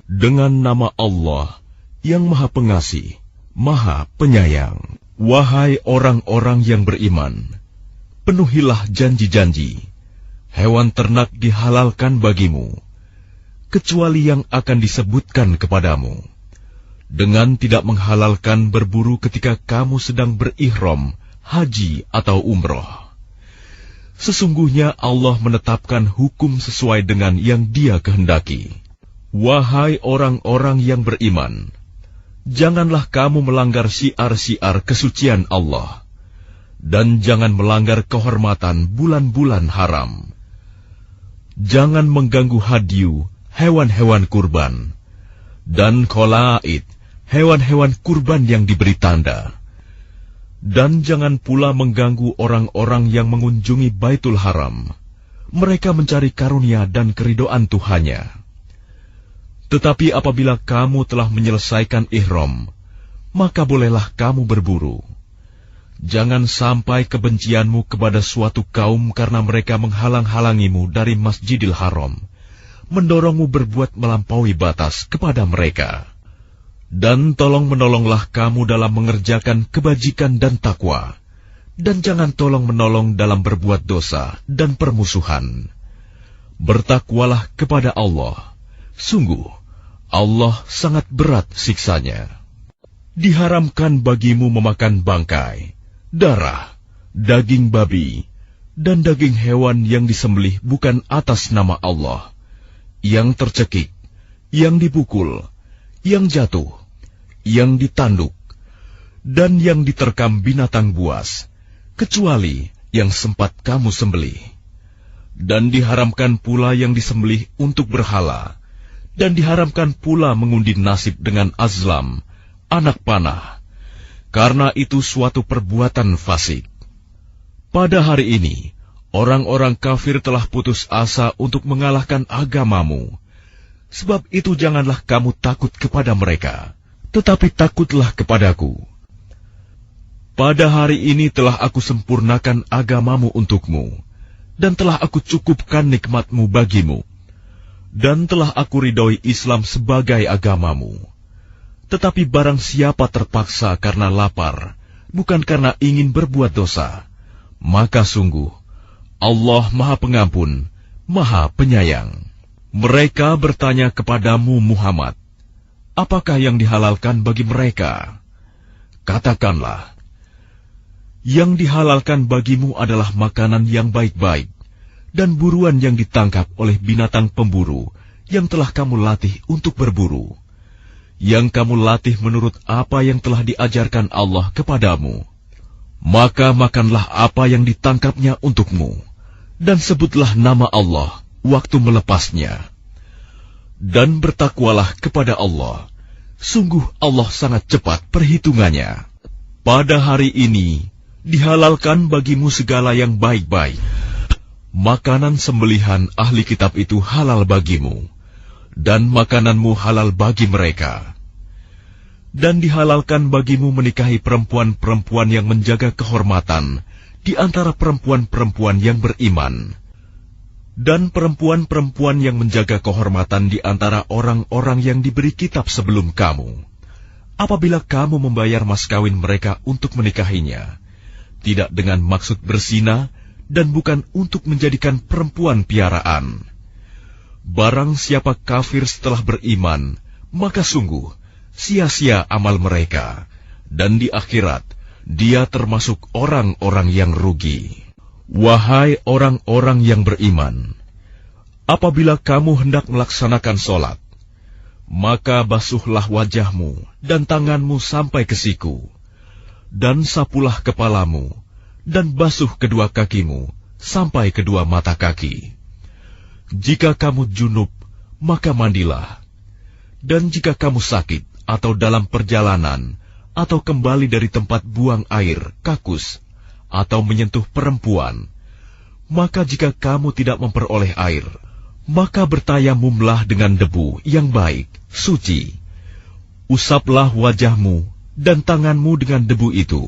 Dengan nama Allah yang Maha Pengasih, Maha Penyayang. Wahai orang-orang yang beriman, penuhilah janji-janji. Hewan ternak dihalalkan bagimu, kecuali yang akan disebutkan kepadamu, dengan tidak menghalalkan berburu ketika kamu sedang berihram, haji atau umroh. Sesungguhnya Allah menetapkan hukum sesuai dengan yang Dia kehendaki. Wahai orang-orang yang beriman, janganlah kamu melanggar syiar-syiar kesucian Allah, dan jangan melanggar kehormatan bulan-bulan haram. Jangan mengganggu hadyu, hewan-hewan kurban, dan qalaid, hewan-hewan kurban yang diberi tanda. Dan jangan pula mengganggu orang-orang yang mengunjungi Baitul Haram. Mereka mencari karunia dan keridhaan Tuhannya. Tetapi apabila kamu telah menyelesaikan ihram, maka bolehlah kamu berburu. Jangan sampai kebencianmu kepada suatu kaum karena mereka menghalang-halangimu dari Masjidil Haram, mendorongmu berbuat melampaui batas kepada mereka. Dan tolong-menolonglah kamu dalam mengerjakan kebajikan dan takwa, dan jangan tolong-menolong dalam berbuat dosa dan permusuhan. Bertakwalah kepada Allah. Sungguh, Allah sangat berat siksanya. Diharamkan bagimu memakan bangkai, darah, daging babi, dan daging hewan yang disembelih bukan atas nama Allah, yang tercekik, yang dipukul, yang jatuh, yang ditanduk, dan yang diterkam binatang buas, kecuali yang sempat kamu sembelih. Dan diharamkan pula yang disembelih untuk berhala, dan diharamkan pula mengundi nasib dengan azlam, anak panah, karena itu suatu perbuatan fasik. Pada hari ini, orang-orang kafir telah putus asa untuk mengalahkan agamamu. Sebab itu janganlah kamu takut kepada mereka, tetapi takutlah kepadaku. Pada hari ini telah aku sempurnakan agamamu untukmu, dan telah aku cukupkan nikmatmu bagimu. Dan telah aku ridhoi Islam sebagai agamamu. Tetapi barang siapa terpaksa karena lapar, bukan karena ingin berbuat dosa, maka sungguh Allah Maha Pengampun, Maha Penyayang. Mereka bertanya kepadamu Muhammad, apakah yang dihalalkan bagi mereka? Katakanlah, yang dihalalkan bagimu adalah makanan yang baik-baik, dan buruan yang ditangkap oleh binatang pemburu yang telah kamu latih untuk berburu, yang kamu latih menurut apa yang telah diajarkan Allah kepadamu. Maka makanlah apa yang ditangkapnya untukmu, dan sebutlah nama Allah waktu melepasnya. Dan bertakwalah kepada Allah, sungguh Allah sangat cepat perhitungannya. Pada hari ini dihalalkan bagimu segala yang baik-baik. Makanan sembelihan ahli kitab itu halal bagimu, dan makananmu halal bagi mereka. Dan dihalalkan bagimu menikahi perempuan-perempuan yang menjaga kehormatan di antara perempuan-perempuan yang beriman, dan perempuan-perempuan yang menjaga kehormatan di antara orang-orang yang diberi kitab sebelum kamu. Apabila kamu membayar mas kawin mereka untuk menikahinya, tidak dengan maksud berzina, dan bukan untuk menjadikan perempuan piaraan. Barang siapa kafir setelah beriman, maka sungguh sia-sia amal mereka, dan di akhirat dia termasuk orang-orang yang rugi. Wahai orang-orang yang beriman, apabila kamu hendak melaksanakan sholat, maka basuhlah wajahmu dan tanganmu sampai ke siku, dan sapulah kepalamu, dan basuh kedua kakimu sampai kedua mata kaki. Jika kamu junub, maka mandilah. Dan jika kamu sakit atau dalam perjalanan, atau kembali dari tempat buang air, kakus, atau menyentuh perempuan, maka jika kamu tidak memperoleh air, maka bertayamumlah dengan debu yang baik, suci. Usaplah wajahmu dan tanganmu dengan debu itu.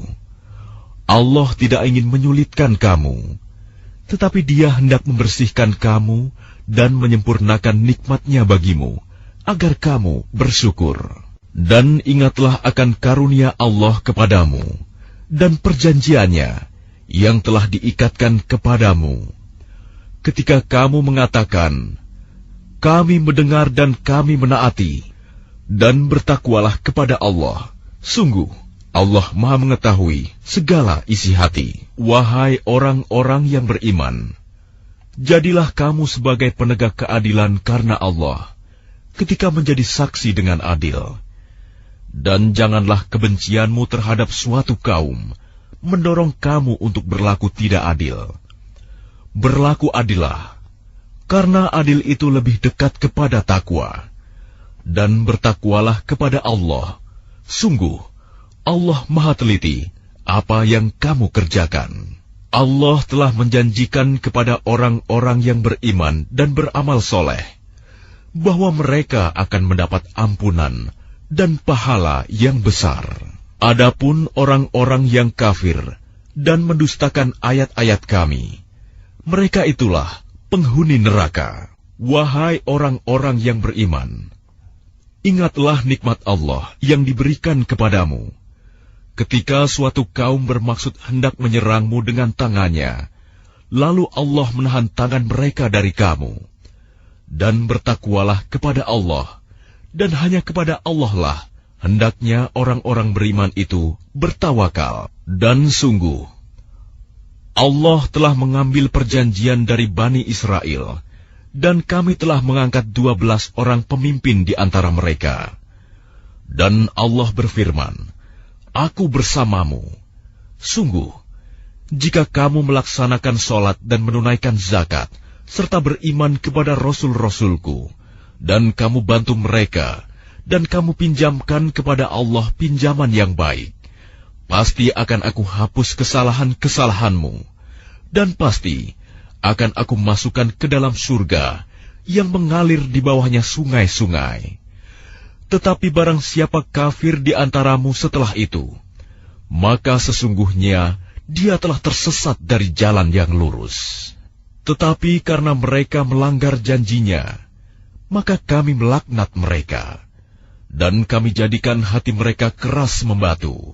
Allah tidak ingin menyulitkan kamu, tetapi Dia hendak membersihkan kamu dan menyempurnakan nikmat-Nya bagimu, agar kamu bersyukur. Dan ingatlah akan karunia Allah kepadamu dan perjanjiannya yang telah diikatkan kepadamu. Ketika kamu mengatakan, kami mendengar dan kami menaati, dan bertakwalah kepada Allah. Sungguh, Allah Maha mengetahui segala isi hati. Wahai orang-orang yang beriman, jadilah kamu sebagai penegak keadilan karena Allah, ketika menjadi saksi dengan adil. Dan janganlah kebencianmu terhadap suatu kaum mendorong kamu untuk berlaku tidak adil. Berlaku adillah, karena adil itu lebih dekat kepada takwa. Dan bertakwalah kepada Allah. Sungguh, Allah Maha teliti apa yang kamu kerjakan. Allah telah menjanjikan kepada orang-orang yang beriman dan beramal soleh, bahwa mereka akan mendapat ampunan dan pahala yang besar. Adapun orang-orang yang kafir dan mendustakan ayat-ayat kami, mereka itulah penghuni neraka. Wahai orang-orang yang beriman, ingatlah nikmat Allah yang diberikan kepadamu. Ketika suatu kaum bermaksud hendak menyerangmu dengan tangannya, lalu Allah menahan tangan mereka dari kamu. Dan bertakwalah kepada Allah, dan hanya kepada Allah lah hendaknya orang-orang beriman itu bertawakal. Dan sungguh, Allah telah mengambil perjanjian dari Bani Israel, dan kami telah mengangkat 12 orang pemimpin di antara mereka. Dan Allah berfirman, Aku bersamamu. Sungguh, jika kamu melaksanakan sholat dan menunaikan zakat, serta beriman kepada Rasul-Rasulku, dan kamu bantu mereka, dan kamu pinjamkan kepada Allah pinjaman yang baik, pasti akan aku hapus kesalahan-kesalahanmu, dan pasti akan aku masukkan ke dalam surga yang mengalir di bawahnya sungai-sungai. Tetapi barang siapa kafir di antaramu setelah itu, maka sesungguhnya dia telah tersesat dari jalan yang lurus. Tetapi karena mereka melanggar janjinya, maka kami melaknat mereka, dan kami jadikan hati mereka keras membatu.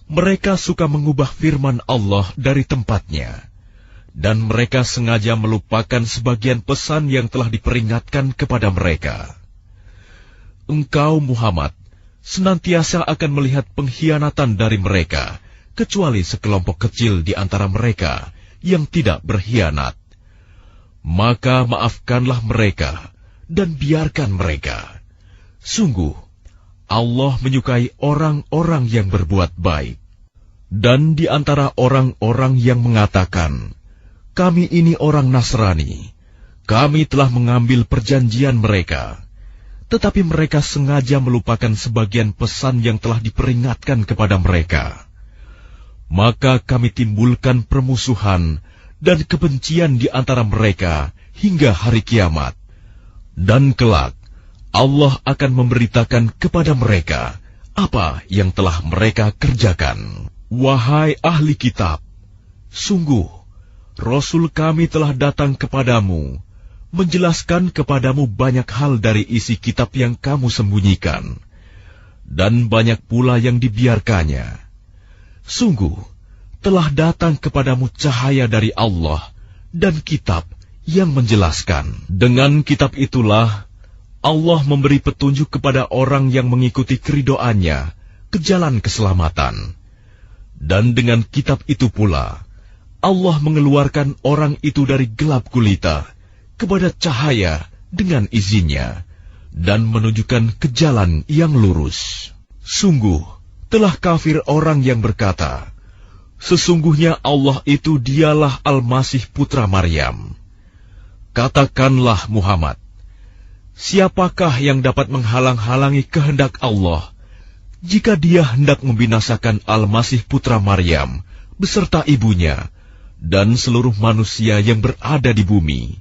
Mereka suka mengubah firman Allah dari tempatnya, dan mereka sengaja melupakan sebagian pesan yang telah diperingatkan kepada mereka. Engkau, Muhammad, senantiasa akan melihat pengkhianatan dari mereka, kecuali sekelompok kecil di antara mereka yang tidak berkhianat. Maka maafkanlah mereka, dan biarkan mereka. Sungguh, Allah menyukai orang-orang yang berbuat baik. Dan di antara orang-orang yang mengatakan, kami ini orang Nasrani, kami telah mengambil perjanjian mereka, tetapi mereka sengaja melupakan sebagian pesan yang telah diperingatkan kepada mereka. Maka kami timbulkan permusuhan dan kebencian di antara mereka hingga hari kiamat. Dan kelak, Allah akan memberitakan kepada mereka apa yang telah mereka kerjakan. Wahai ahli kitab, sungguh, Rasul kami telah datang kepadamu, menjelaskan kepadamu banyak hal dari isi kitab yang kamu sembunyikan, dan banyak pula yang dibiarkannya. Sungguh, telah datang kepadamu cahaya dari Allah dan kitab yang menjelaskan. Dengan kitab itulah Allah memberi petunjuk kepada orang yang mengikuti keridoannya ke jalan keselamatan. Dan dengan kitab itu pula Allah mengeluarkan orang itu dari gelap gulita kepada cahaya dengan izinnya, dan menunjukkan ke jalan yang lurus. Sungguh, telah kafir orang yang berkata, sesungguhnya Allah itu dialah Al-Masih putra Maryam. Katakanlah Muhammad, siapakah yang dapat menghalang-halangi kehendak Allah, jika dia hendak membinasakan Al-Masih putra Maryam beserta ibunya dan seluruh manusia yang berada di bumi?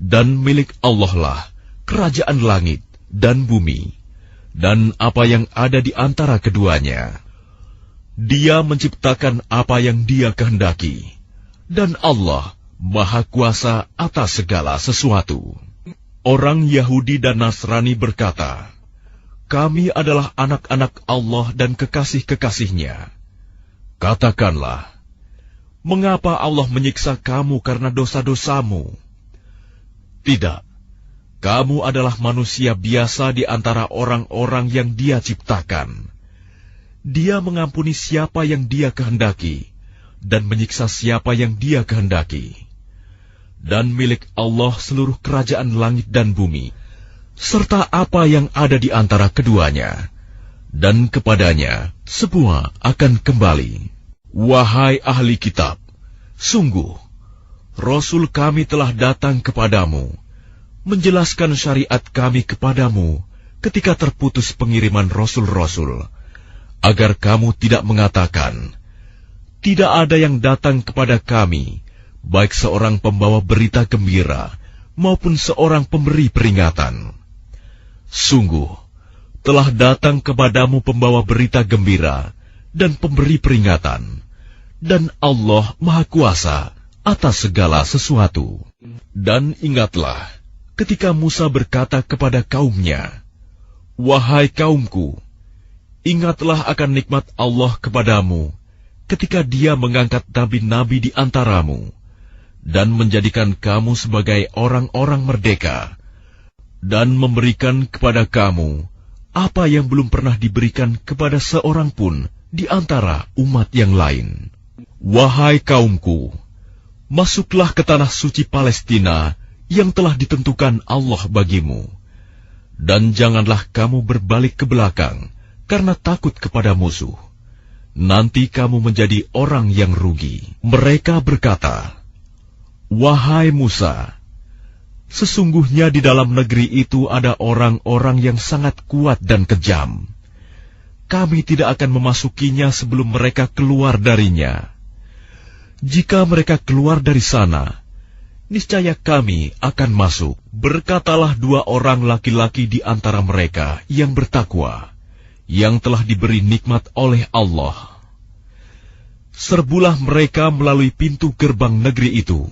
Dan milik Allah lah kerajaan langit dan bumi, dan apa yang ada di antara keduanya. Dia menciptakan apa yang Dia kehendaki, dan Allah Maha Kuasa atas segala sesuatu. Orang Yahudi dan Nasrani berkata, "Kami adalah anak-anak Allah dan kekasih-kekasih-Nya." Katakanlah, mengapa Allah menyiksa kamu karena dosa-dosamu? Tidak, kamu adalah manusia biasa di antara orang-orang yang Dia ciptakan. Dia mengampuni siapa yang Dia kehendaki, dan menyiksa siapa yang Dia kehendaki. Dan milik Allah seluruh kerajaan langit dan bumi, serta apa yang ada di antara keduanya, dan kepadanya semua akan kembali. Wahai ahli kitab, sungguh, Rasul kami telah datang kepadamu, menjelaskan syariat kami kepadamu ketika terputus pengiriman Rasul-Rasul, agar kamu tidak mengatakan, tidak ada yang datang kepada kami, baik seorang pembawa berita gembira maupun seorang pemberi peringatan. Sungguh, telah datang kepadamu pembawa berita gembira dan pemberi peringatan, dan Allah Maha Kuasa atas segala sesuatu. Dan ingatlah, ketika Musa berkata kepada kaumnya, "Wahai kaumku, ingatlah akan nikmat Allah kepadamu, ketika Dia mengangkat nabi-nabi di antaramu, dan menjadikan kamu sebagai orang-orang merdeka, dan memberikan kepada kamu apa yang belum pernah diberikan kepada seorang pun di antara umat yang lain. Wahai kaumku, masuklah ke tanah suci Palestina yang telah ditentukan Allah bagimu, dan janganlah kamu berbalik ke belakang karena takut kepada musuh. Nanti kamu menjadi orang yang rugi." Mereka berkata, "Wahai Musa, sesungguhnya di dalam negeri itu ada orang-orang yang sangat kuat dan kejam. Kami tidak akan memasukinya sebelum mereka keluar darinya. Jika mereka keluar dari sana, niscaya kami akan masuk." Berkatalah dua orang laki-laki di antara mereka yang bertakwa, yang telah diberi nikmat oleh Allah. Serbulah mereka melalui pintu gerbang negeri itu.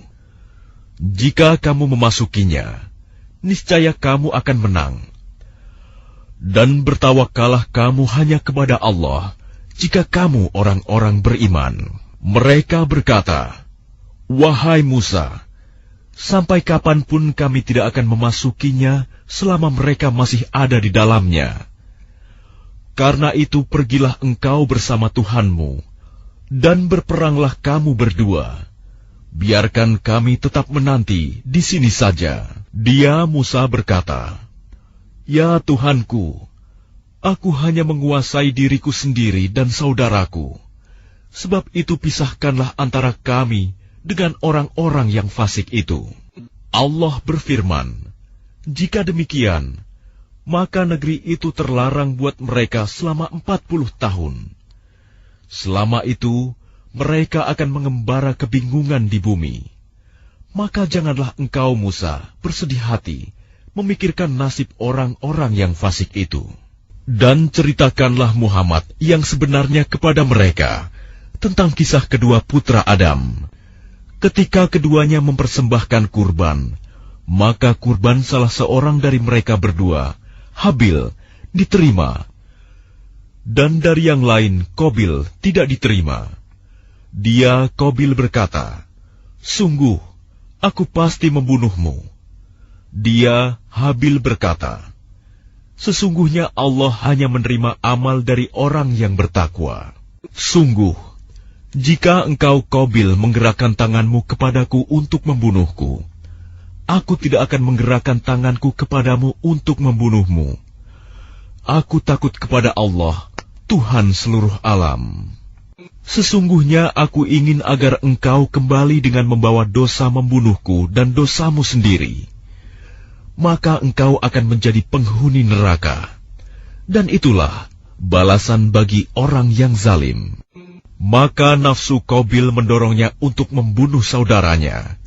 Jika kamu memasukinya, niscaya kamu akan menang. Dan bertawakkallah kamu hanya kepada Allah, jika kamu orang-orang beriman. Mereka berkata, "Wahai Musa, sampai kapanpun kami tidak akan memasukinya selama mereka masih ada di dalamnya. Karena itu pergilah engkau bersama Tuhanmu, dan berperanglah kamu berdua. Biarkan kami tetap menanti di sini saja." Dia, Musa, berkata, "Ya Tuhanku, aku hanya menguasai diriku sendiri dan saudaraku. Sebab itu pisahkanlah antara kami dengan orang-orang yang fasik itu." Allah berfirman, "Jika demikian, maka negeri itu terlarang buat mereka selama 40 tahun. Selama itu, mereka akan mengembara kebingungan di bumi. Maka janganlah engkau, Musa, bersedih hati memikirkan nasib orang-orang yang fasik itu. Dan ceritakanlah Muhammad yang sebenarnya kepada mereka tentang kisah kedua putra Adam. Ketika keduanya mempersembahkan kurban, maka kurban salah seorang dari mereka berdua, Habil, diterima, dan dari yang lain, Qabil, tidak diterima. Dia, Qabil, berkata, "Sungguh, aku pasti membunuhmu." Dia, Habil, berkata, "Sesungguhnya Allah hanya menerima amal dari orang yang bertakwa." Sungguh, jika engkau, Qabil, menggerakkan tanganmu kepadaku untuk membunuhku, aku tidak akan menggerakkan tanganku kepadamu untuk membunuhmu. Aku takut kepada Allah, Tuhan seluruh alam. Sesungguhnya aku ingin agar engkau kembali dengan membawa dosa membunuhku dan dosamu sendiri. Maka engkau akan menjadi penghuni neraka. Dan itulah balasan bagi orang yang zalim. Maka nafsu Qabil mendorongnya untuk membunuh saudaranya.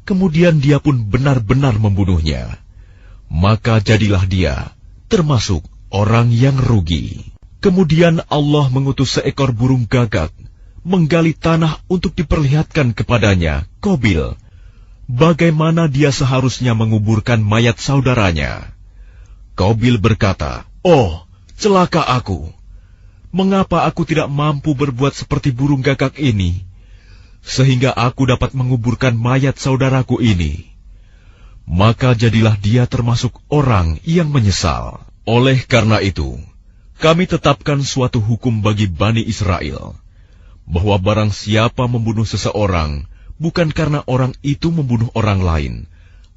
Kemudian dia pun benar-benar membunuhnya. Maka jadilah dia termasuk orang yang rugi. Kemudian Allah mengutus seekor burung gagak, menggali tanah untuk diperlihatkan kepadanya, Qabil, bagaimana dia seharusnya menguburkan mayat saudaranya. Qabil berkata, "Oh, celaka aku! Mengapa aku tidak mampu berbuat seperti burung gagak ini, sehingga aku dapat menguburkan mayat saudaraku ini?" Maka jadilah dia termasuk orang yang menyesal. Oleh karena itu, kami tetapkan suatu hukum bagi Bani Israel, bahwa barang siapa membunuh seseorang, bukan karena orang itu membunuh orang lain,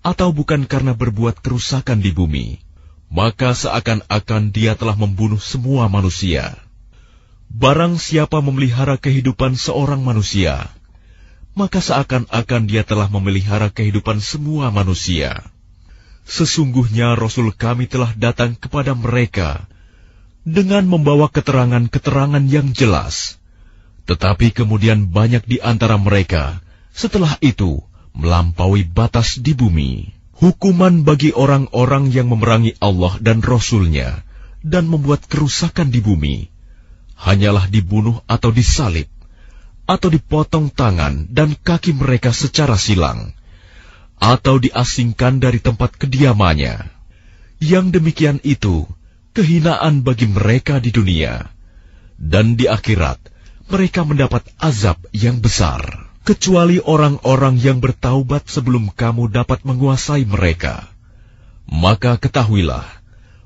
atau bukan karena berbuat kerusakan di bumi, maka seakan-akan dia telah membunuh semua manusia. Barang siapa memelihara kehidupan seorang manusia, maka seakan-akan dia telah memelihara kehidupan semua manusia. Sesungguhnya Rasul kami telah datang kepada mereka dengan membawa keterangan-keterangan yang jelas. Tetapi kemudian banyak di antara mereka setelah itu melampaui batas di bumi. Hukuman bagi orang-orang yang memerangi Allah dan Rasul-Nya dan membuat kerusakan di bumi hanyalah dibunuh atau disalib, atau dipotong tangan dan kaki mereka secara silang, atau diasingkan dari tempat kediamannya. Yang demikian itu kehinaan bagi mereka di dunia, dan di akhirat mereka mendapat azab yang besar. Kecuali orang-orang yang bertaubat sebelum kamu dapat menguasai mereka. Maka ketahuilah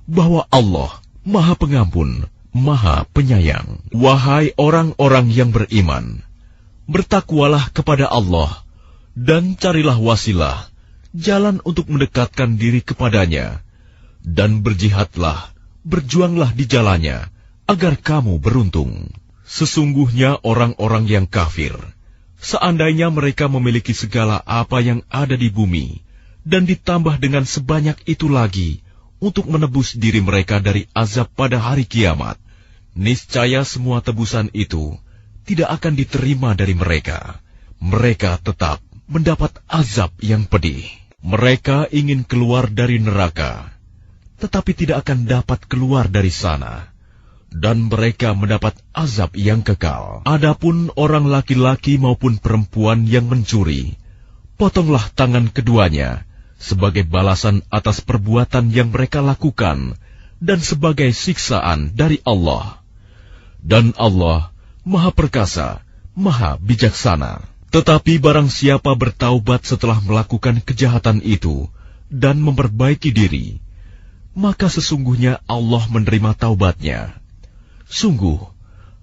bahwa Allah Maha Pengampun, Maha Penyayang. Wahai orang-orang yang beriman, bertakwalah kepada Allah, dan carilah wasilah, jalan untuk mendekatkan diri kepadanya, dan berjihadlah, berjuanglah di jalannya, agar kamu beruntung. Sesungguhnya orang-orang yang kafir, seandainya mereka memiliki segala apa yang ada di bumi, dan ditambah dengan sebanyak itu lagi, untuk menebus diri mereka dari azab pada hari kiamat, niscaya semua tebusan itu tidak akan diterima dari mereka. Mereka tetap mendapat azab yang pedih. Mereka ingin keluar dari neraka, tetapi tidak akan dapat keluar dari sana, dan mereka mendapat azab yang kekal. Adapun orang laki-laki maupun perempuan yang mencuri, potonglah tangan keduanya sebagai balasan atas perbuatan yang mereka lakukan dan sebagai siksaan dari Allah. Dan Allah Maha Perkasa, Maha Bijaksana. Tetapi barang siapa bertaubat setelah melakukan kejahatan itu dan memperbaiki diri, maka sesungguhnya Allah menerima taubatnya. Sungguh,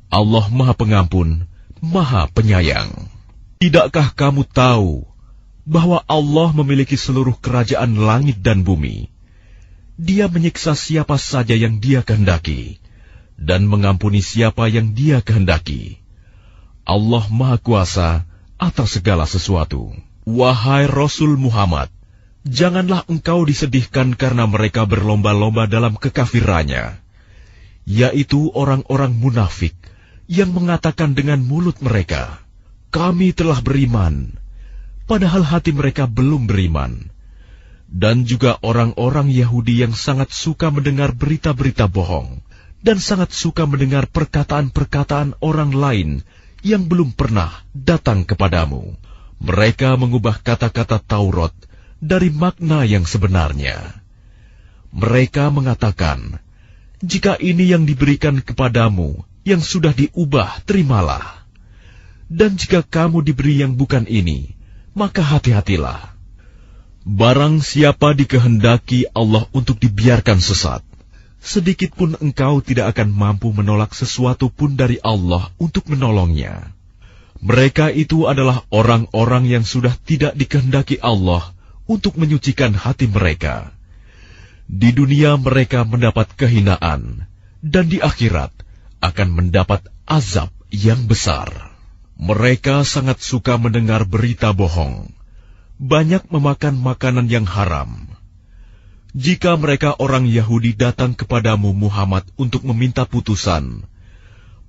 Allah Maha Pengampun, Maha Penyayang. Tidakkah kamu tahu bahwa Allah memiliki seluruh kerajaan langit dan bumi? Dia menyiksa siapa saja yang Dia kehendaki, dan mengampuni siapa yang Dia kehendaki. Allah Maha Kuasa atas segala sesuatu. Wahai Rasul Muhammad, janganlah engkau disedihkan karena mereka berlomba-lomba dalam kekafirannya, yaitu orang-orang munafik yang mengatakan dengan mulut mereka, "Kami telah beriman," padahal hati mereka belum beriman. Dan juga orang-orang Yahudi yang sangat suka mendengar berita-berita bohong, dan sangat suka mendengar perkataan-perkataan orang lain yang belum pernah datang kepadamu. Mereka mengubah kata-kata Taurat dari makna yang sebenarnya. Mereka mengatakan, "Jika ini yang diberikan kepadamu, yang sudah diubah, terimalah. Dan jika kamu diberi yang bukan ini, maka hati-hatilah." Barang siapa dikehendaki Allah untuk dibiarkan sesat, sedikit pun engkau tidak akan mampu menolak sesuatu pun dari Allah untuk menolongnya. Mereka itu adalah orang-orang yang sudah tidak dikehendaki Allah untuk menyucikan hati mereka. Di dunia mereka mendapat kehinaan, dan di akhirat akan mendapat azab yang besar. Mereka sangat suka mendengar berita bohong, banyak memakan makanan yang haram. Jika mereka orang Yahudi datang kepadamu Muhammad untuk meminta putusan,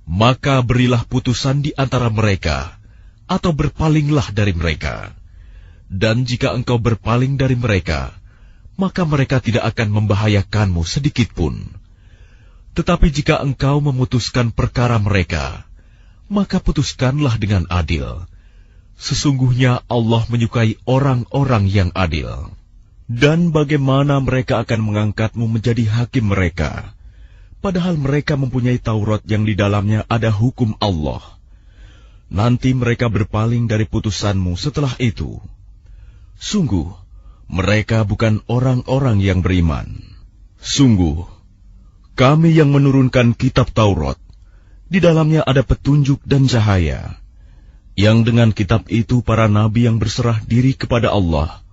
maka berilah putusan di antara mereka, atau berpalinglah dari mereka. Dan jika engkau berpaling dari mereka, maka mereka tidak akan membahayakanmu sedikit pun. Tetapi jika engkau memutuskan perkara mereka, maka putuskanlah dengan adil. Sesungguhnya Allah menyukai orang-orang yang adil. Dan bagaimana mereka akan mengangkatmu menjadi hakim mereka, padahal mereka mempunyai Taurat yang di dalamnya ada hukum Allah. Nanti mereka berpaling dari putusanmu setelah itu. Sungguh, mereka bukan orang-orang yang beriman. Sungguh, kami yang menurunkan kitab Taurat, di dalamnya ada petunjuk dan cahaya, yang dengan kitab itu para nabi yang berserah diri kepada Allah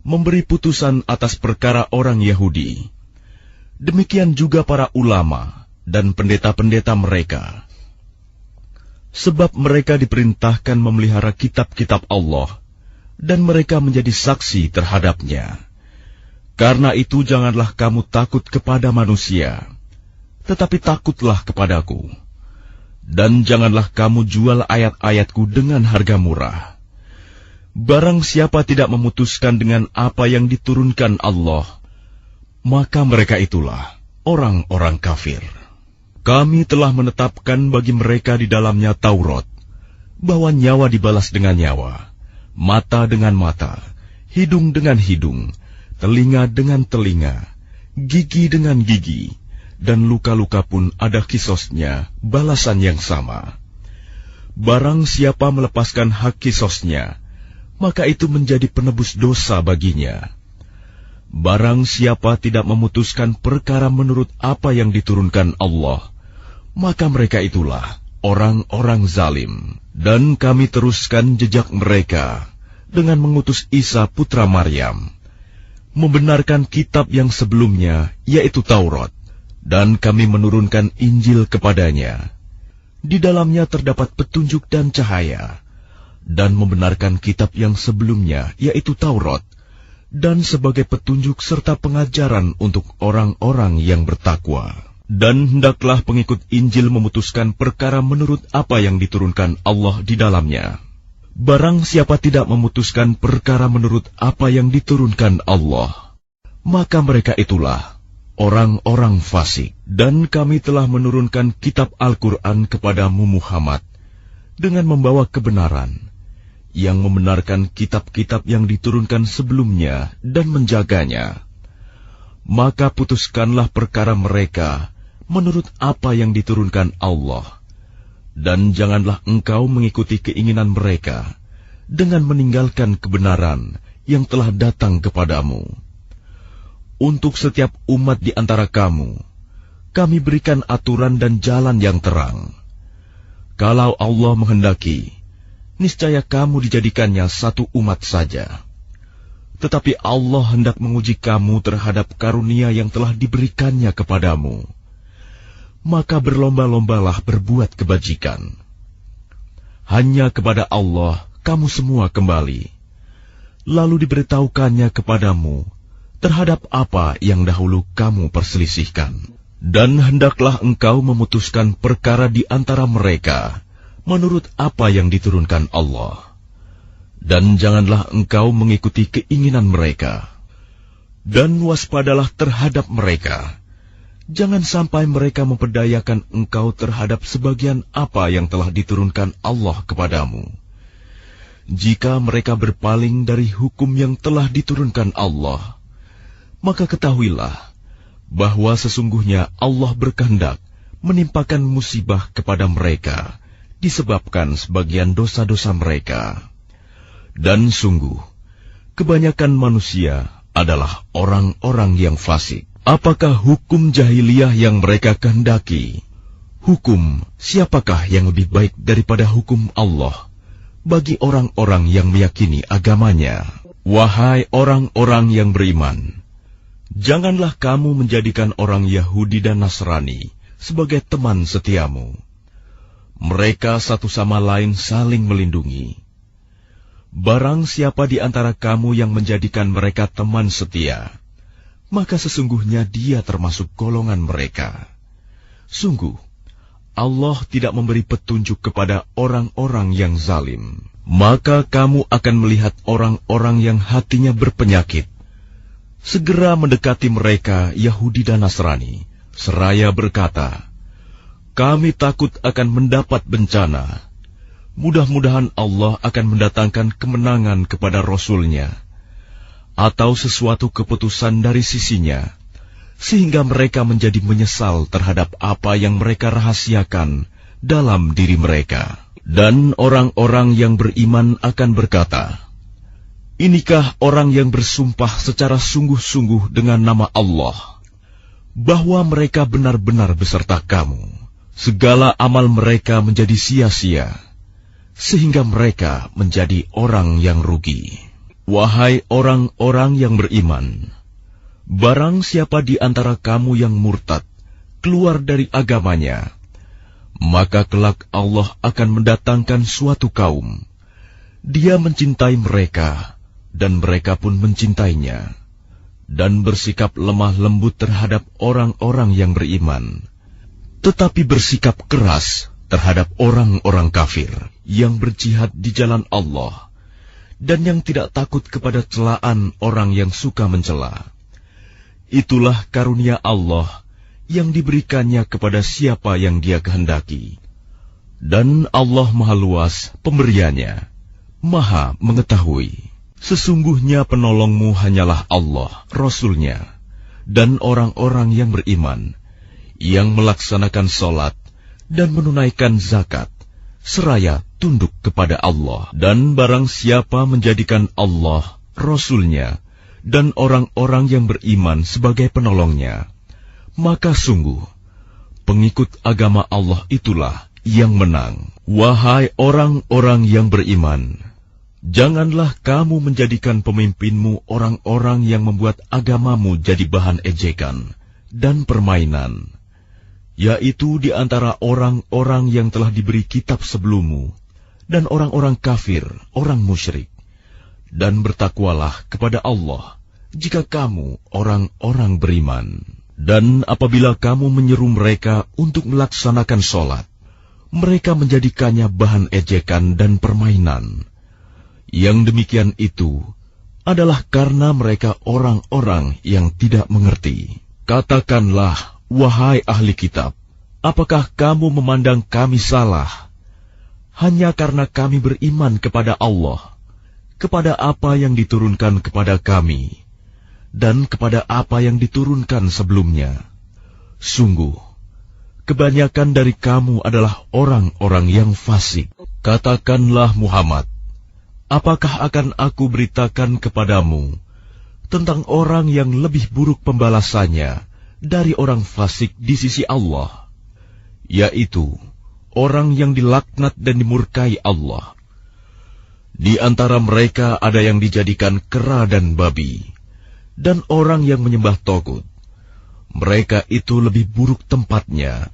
memberi putusan atas perkara orang Yahudi. Demikian juga para ulama dan pendeta-pendeta mereka. Sebab mereka diperintahkan memelihara kitab-kitab Allah, dan mereka menjadi saksi terhadapnya. Karena itu janganlah kamu takut kepada manusia, tetapi takutlah kepadaku. Dan janganlah kamu jual ayat-ayatku dengan harga murah. Barang siapa tidak memutuskan dengan apa yang diturunkan Allah, maka mereka itulah orang-orang kafir. Kami telah menetapkan bagi mereka di dalamnya Taurat, bahwa nyawa dibalas dengan nyawa, mata dengan mata, hidung dengan hidung, telinga dengan telinga, gigi dengan gigi, dan luka-luka pun ada kisosnya, balasan yang sama. Barang siapa melepaskan hak kisosnya, maka itu menjadi penebus dosa baginya. Barang siapa tidak memutuskan perkara menurut apa yang diturunkan Allah, maka mereka itulah orang-orang zalim. Dan kami teruskan jejak mereka dengan mengutus Isa putra Maryam, membenarkan kitab yang sebelumnya, yaitu Taurat, dan kami menurunkan Injil kepadanya. Di dalamnya terdapat petunjuk dan cahaya, dan membenarkan kitab yang sebelumnya, yaitu Taurat, dan sebagai petunjuk serta pengajaran untuk orang-orang yang bertakwa. Dan hendaklah pengikut Injil memutuskan perkara menurut apa yang diturunkan Allah di dalamnya. Barang siapa tidak memutuskan perkara menurut apa yang diturunkan Allah, maka mereka itulah orang-orang fasik. Dan kami telah menurunkan kitab Al-Quran kepadamu Muhammad dengan membawa kebenaran, yang membenarkan kitab-kitab yang diturunkan sebelumnya dan menjaganya. Maka putuskanlah perkara mereka menurut apa yang diturunkan Allah, dan janganlah engkau mengikuti keinginan mereka dengan meninggalkan kebenaran yang telah datang kepadamu. Untuk setiap umat di antara kamu, kami berikan aturan dan jalan yang terang. Kalau Allah menghendaki, niscaya kamu dijadikannya satu umat saja. Tetapi Allah hendak menguji kamu terhadap karunia yang telah diberikannya kepadamu. Maka berlomba-lombalah berbuat kebajikan. Hanya kepada Allah kamu semua kembali. Lalu diberitahukannya kepadamu terhadap apa yang dahulu kamu perselisihkan. Dan hendaklah engkau memutuskan perkara di antara mereka menurut apa yang diturunkan Allah. Dan janganlah engkau mengikuti keinginan mereka. Dan waspadalah terhadap mereka. Jangan sampai mereka memperdayakan engkau terhadap sebagian apa yang telah diturunkan Allah kepadamu. Jika mereka berpaling dari hukum yang telah diturunkan Allah, maka ketahuilah bahwa sesungguhnya Allah berkehendak menimpakan musibah kepada mereka disebabkan sebagian dosa-dosa mereka. Dan sungguh, kebanyakan manusia adalah orang-orang yang fasik. Apakah hukum jahiliyah yang mereka kehendaki? Hukum siapakah yang lebih baik daripada hukum Allah bagi orang-orang yang meyakini agamanya? Wahai orang-orang yang beriman, janganlah kamu menjadikan orang Yahudi dan Nasrani sebagai teman setiamu. Mereka satu sama lain saling melindungi. Barang siapa di antara kamu yang menjadikan mereka teman setia, maka sesungguhnya dia termasuk golongan mereka. Sungguh, Allah tidak memberi petunjuk kepada orang-orang yang zalim. Maka kamu akan melihat orang-orang yang hatinya berpenyakit segera mendekati mereka Yahudi dan Nasrani, seraya berkata, kami takut akan mendapat bencana. mudah-mudahan Allah akan mendatangkan kemenangan kepada Rasul-Nya, atau sesuatu keputusan dari sisinya, sehingga mereka menjadi menyesal terhadap apa yang mereka rahasiakan dalam diri mereka. Dan orang-orang yang beriman akan berkata, inikah orang yang bersumpah secara sungguh-sungguh dengan nama Allah, bahwa mereka benar-benar beserta kamu. Segala amal mereka menjadi sia-sia, sehingga mereka menjadi orang yang rugi. Wahai orang-orang yang beriman, barang siapa di antara kamu yang murtad, keluar dari agamanya, maka kelak Allah akan mendatangkan suatu kaum. Dia mencintai mereka, dan mereka pun mencintainya, dan bersikap lemah lembut terhadap orang-orang yang beriman, tetapi bersikap keras terhadap orang-orang kafir yang berjihad di jalan Allah, dan yang tidak takut kepada celaan orang yang suka mencela. Itulah karunia Allah yang diberikannya kepada siapa yang Dia kehendaki. Dan Allah Maha Luas pemberiannya, Maha mengetahui. Sesungguhnya penolongmu hanyalah Allah, Rasul-Nya, dan orang-orang yang beriman, yang melaksanakan sholat dan menunaikan zakat, seraya tunduk kepada Allah. Dan barang siapa menjadikan Allah, Rasul-Nya, dan orang-orang yang beriman sebagai penolongnya, maka sungguh, pengikut agama Allah itulah yang menang. Wahai orang-orang yang beriman, janganlah kamu menjadikan pemimpinmu orang-orang yang membuat agamamu jadi bahan ejekan dan permainan, yaitu di antara orang-orang yang telah diberi kitab sebelummu, dan orang-orang kafir, orang musyrik. Dan bertakwalah kepada Allah, jika kamu orang-orang beriman. Dan apabila kamu menyeru mereka untuk melaksanakan sholat, mereka menjadikannya bahan ejekan dan permainan. Yang demikian itu adalah karena mereka orang-orang yang tidak mengerti. Katakanlah, wahai ahli kitab, apakah kamu memandang kami salah hanya karena kami beriman kepada Allah, kepada apa yang diturunkan kepada kami, dan kepada apa yang diturunkan sebelumnya? Sungguh, kebanyakan dari kamu adalah orang-orang yang fasik. Katakanlah Muhammad, apakah akan aku beritakan kepadamu tentang orang yang lebih buruk pembalasannya dari orang fasik di sisi Allah, yaitu orang yang dilaknat dan dimurkai Allah. Di antara mereka ada yang dijadikan kera dan babi, dan orang yang menyembah togut. Mereka itu lebih buruk tempatnya,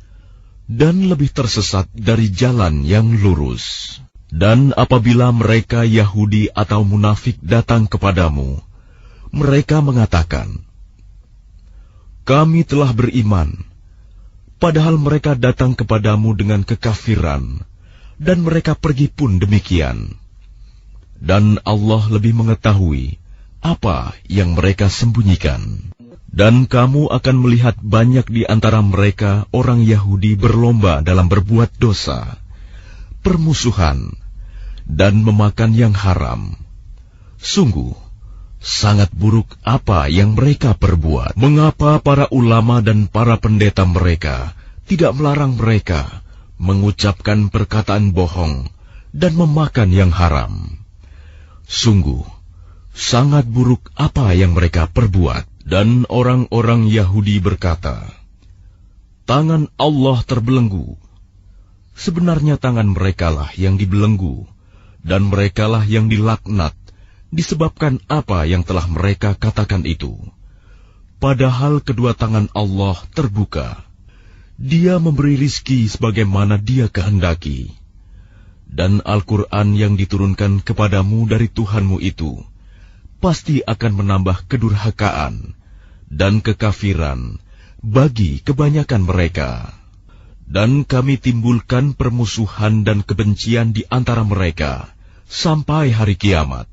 dan lebih tersesat dari jalan yang lurus. Dan apabila mereka Yahudi atau munafik datang kepadamu, mereka mengatakan, kami telah beriman, padahal mereka datang kepadamu dengan kekafiran, dan mereka pergi pun demikian. Dan Allah lebih mengetahui apa yang mereka sembunyikan. Dan kamu akan melihat banyak di antara mereka orang Yahudi berlomba dalam berbuat dosa, permusuhan, dan memakan yang haram. Sungguh, sangat buruk apa yang mereka perbuat. Mengapa para ulama dan para pendeta mereka tidak melarang mereka mengucapkan perkataan bohong dan memakan yang haram? Sungguh, sangat buruk apa yang mereka perbuat. Dan orang-orang Yahudi berkata, tangan Allah terbelenggu. Sebenarnya tangan merekalah yang dibelenggu, dan merekalah yang dilaknat, disebabkan apa yang telah mereka katakan itu. Padahal kedua tangan Allah terbuka. Dia memberi rizki sebagaimana Dia kehendaki. Dan Al-Quran yang diturunkan kepadamu dari Tuhanmu itu pasti akan menambah kedurhakaan dan kekafiran bagi kebanyakan mereka. Dan kami timbulkan permusuhan dan kebencian di antara mereka sampai hari kiamat.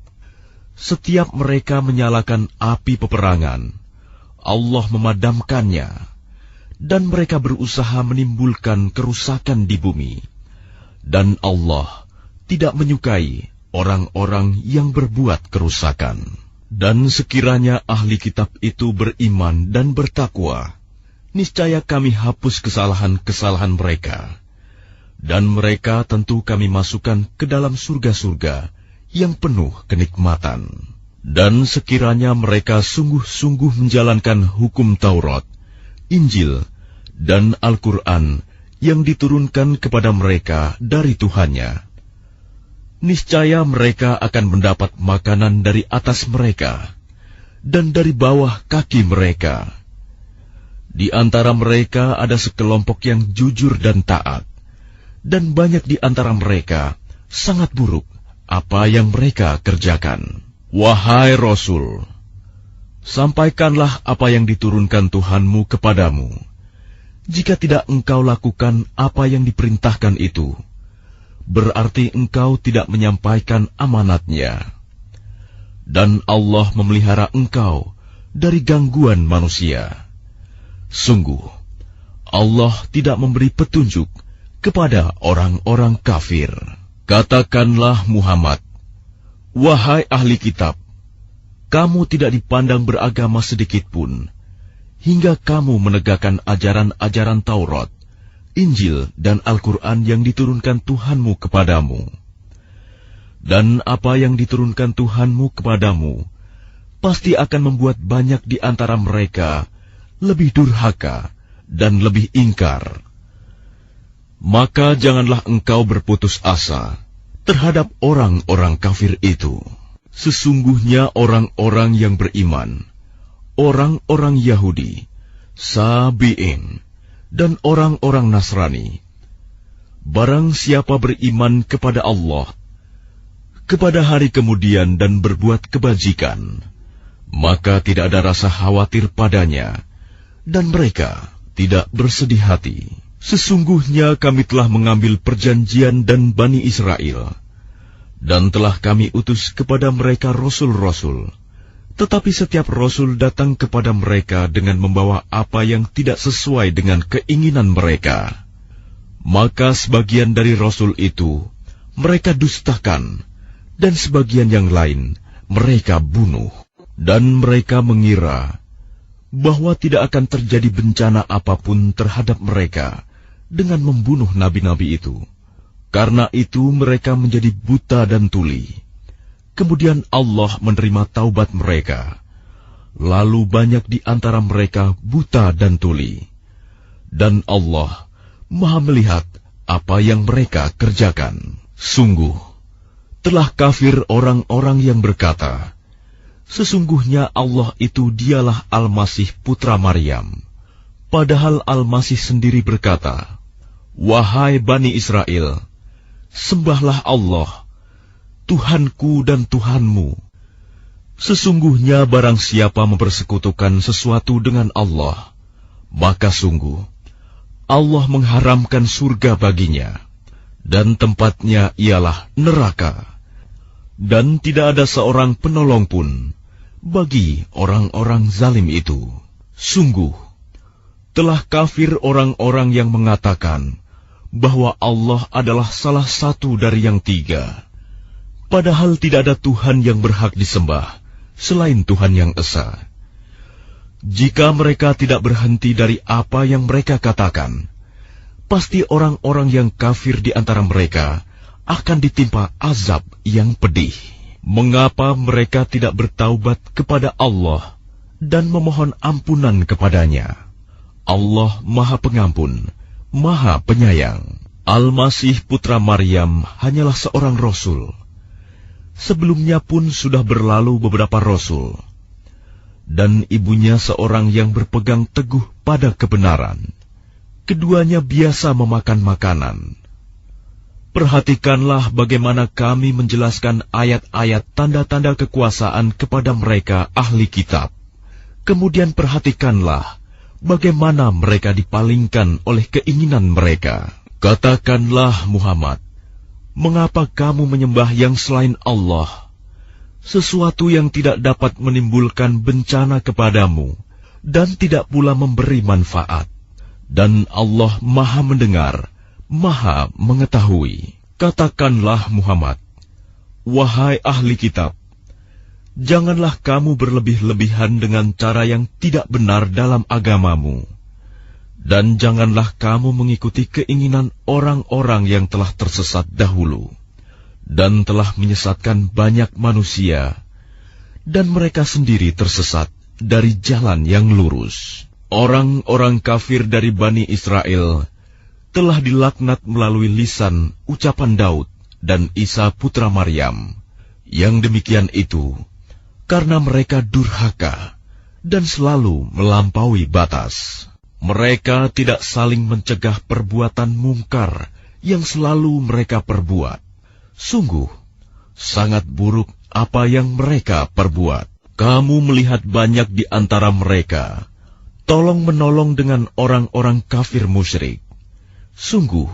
Setiap mereka menyalakan api peperangan, Allah memadamkannya, dan mereka berusaha menimbulkan kerusakan di bumi. Dan Allah tidak menyukai orang-orang yang berbuat kerusakan. Dan sekiranya ahli kitab itu beriman dan bertakwa, niscaya kami hapus kesalahan-kesalahan mereka. Dan mereka tentu kami masukkan ke dalam surga-surga yang penuh kenikmatan. Dan sekiranya mereka sungguh-sungguh menjalankan hukum Taurat, Injil, dan Al-Quran yang diturunkan kepada mereka dari Tuhannya, niscaya mereka akan mendapat makanan dari atas mereka dan dari bawah kaki mereka. Di antara mereka ada sekelompok yang jujur dan taat, dan banyak di antara mereka sangat buruk apa yang mereka kerjakan. Wahai Rasul, sampaikanlah apa yang diturunkan Tuhanmu kepadamu. Jika tidak engkau lakukan apa yang diperintahkan itu, berarti engkau tidak menyampaikan amanatnya. Dan Allah memelihara engkau dari gangguan manusia. Sungguh, Allah tidak memberi petunjuk kepada orang-orang kafir. Katakanlah Muhammad, wahai ahli kitab, kamu tidak dipandang beragama sedikitpun, hingga kamu menegakkan ajaran-ajaran Taurat, Injil, dan Al-Quran yang diturunkan Tuhanmu kepadamu. Dan apa yang diturunkan Tuhanmu kepadamu, pasti akan membuat banyak di antara mereka lebih durhaka dan lebih ingkar. Maka janganlah engkau berputus asa terhadap orang-orang kafir itu. Sesungguhnya orang-orang yang beriman, orang-orang Yahudi, Sabi'in, dan orang-orang Nasrani, barang siapa beriman kepada Allah, kepada hari kemudian dan berbuat kebajikan, maka tidak ada rasa khawatir padanya, dan mereka tidak bersedih hati. Sesungguhnya kami telah mengambil perjanjian dan Bani Israel, dan telah kami utus kepada mereka rasul-rasul. Tetapi setiap rasul datang kepada mereka dengan membawa apa yang tidak sesuai dengan keinginan mereka. Maka sebagian dari rasul itu mereka dustakan, dan sebagian yang lain mereka bunuh. Dan mereka mengira bahwa tidak akan terjadi bencana apapun terhadap mereka dengan membunuh nabi-nabi itu. Karena itu mereka menjadi buta dan tuli. Kemudian Allah menerima taubat mereka. Lalu banyak di antara mereka buta dan tuli. Dan Allah Maha melihat apa yang mereka kerjakan. Sungguh, telah kafir orang-orang yang berkata, sesungguhnya Allah itu dialah Al-Masih putra Maryam. Padahal Al-Masih sendiri berkata, wahai Bani Israel, sembahlah Allah, Tuhanku dan Tuhanmu. Sesungguhnya barang siapa mempersekutukan sesuatu dengan Allah, maka sungguh Allah mengharamkan surga baginya, dan tempatnya ialah neraka. Dan tidak ada seorang penolong pun bagi orang-orang zalim itu. Sungguh, telah kafir orang-orang yang mengatakan bahwa Allah adalah salah satu dari yang tiga, padahal tidak ada Tuhan yang berhak disembah selain Tuhan yang esa. Jika mereka tidak berhenti dari apa yang mereka katakan, pasti orang-orang yang kafir di antara mereka akan ditimpa azab yang pedih. Mengapa mereka tidak bertaubat kepada Allah dan memohon ampunan kepadanya? Allah Maha Pengampun, Maha Penyayang. Al-Masih putra Maryam hanyalah seorang rasul. Sebelumnya pun sudah berlalu beberapa rasul, dan ibunya seorang yang berpegang teguh pada kebenaran. Keduanya biasa memakan makanan. Perhatikanlah bagaimana kami menjelaskan ayat-ayat tanda-tanda kekuasaan kepada mereka ahli kitab. Kemudian perhatikanlah bagaimana mereka dipalingkan oleh keinginan mereka. Katakanlah Muhammad, mengapa kamu menyembah yang selain Allah, sesuatu yang tidak dapat menimbulkan bencana kepadamu, dan tidak pula memberi manfaat? Dan Allah Maha mendengar, Maha mengetahui. Katakanlah Muhammad, wahai ahli kitab, janganlah kamu berlebih-lebihan dengan cara yang tidak benar dalam agamamu, dan janganlah kamu mengikuti keinginan orang-orang yang telah tersesat dahulu, dan telah menyesatkan banyak manusia, dan mereka sendiri tersesat dari jalan yang lurus. Orang-orang kafir dari Bani Israel telah dilaknat melalui lisan ucapan Daud dan Isa putra Maryam. Yang demikian itu karena mereka durhaka dan selalu melampaui batas. Mereka tidak saling mencegah perbuatan mungkar yang selalu mereka perbuat. Sungguh, sangat buruk apa yang mereka perbuat. Kamu melihat banyak di antara mereka tolong-menolong dengan orang-orang kafir musyrik. Sungguh,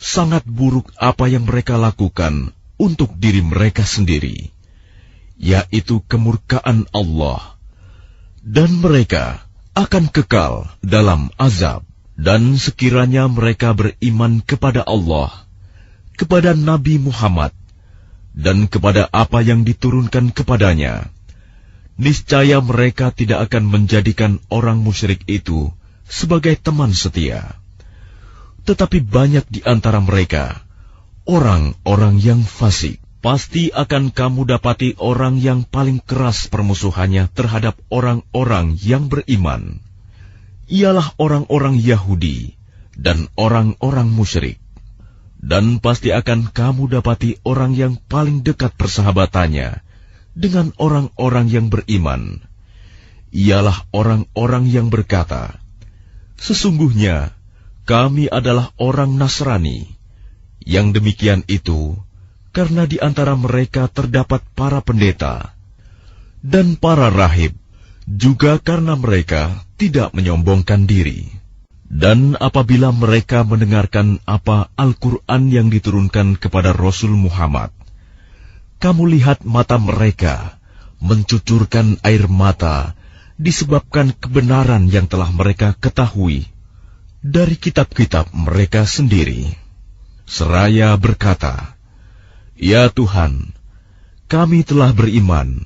sangat buruk apa yang mereka lakukan untuk diri mereka sendiri, yaitu kemurkaan Allah. Dan mereka akan kekal dalam azab. Dan sekiranya mereka beriman kepada Allah, kepada Nabi Muhammad, dan kepada apa yang diturunkan kepadanya, niscaya mereka tidak akan menjadikan orang musyrik itu sebagai teman setia. Tetapi banyak di antara mereka orang-orang yang fasik. Pasti akan kamu dapati orang yang paling keras permusuhannya terhadap orang-orang yang beriman, ialah orang-orang Yahudi dan orang-orang musyrik. Dan pasti akan kamu dapati orang yang paling dekat persahabatannya dengan orang-orang yang beriman, ialah orang-orang yang berkata, sesungguhnya kami adalah orang Nasrani. Yang demikian itu karena di antara mereka terdapat para pendeta dan para rahib, juga karena mereka tidak menyombongkan diri. Dan apabila mereka mendengarkan apa Al-Quran yang diturunkan kepada Rasul Muhammad, kamu lihat mata mereka mencucurkan air mata disebabkan kebenaran yang telah mereka ketahui dari kitab-kitab mereka sendiri. Seraya berkata, ya Tuhan, kami telah beriman,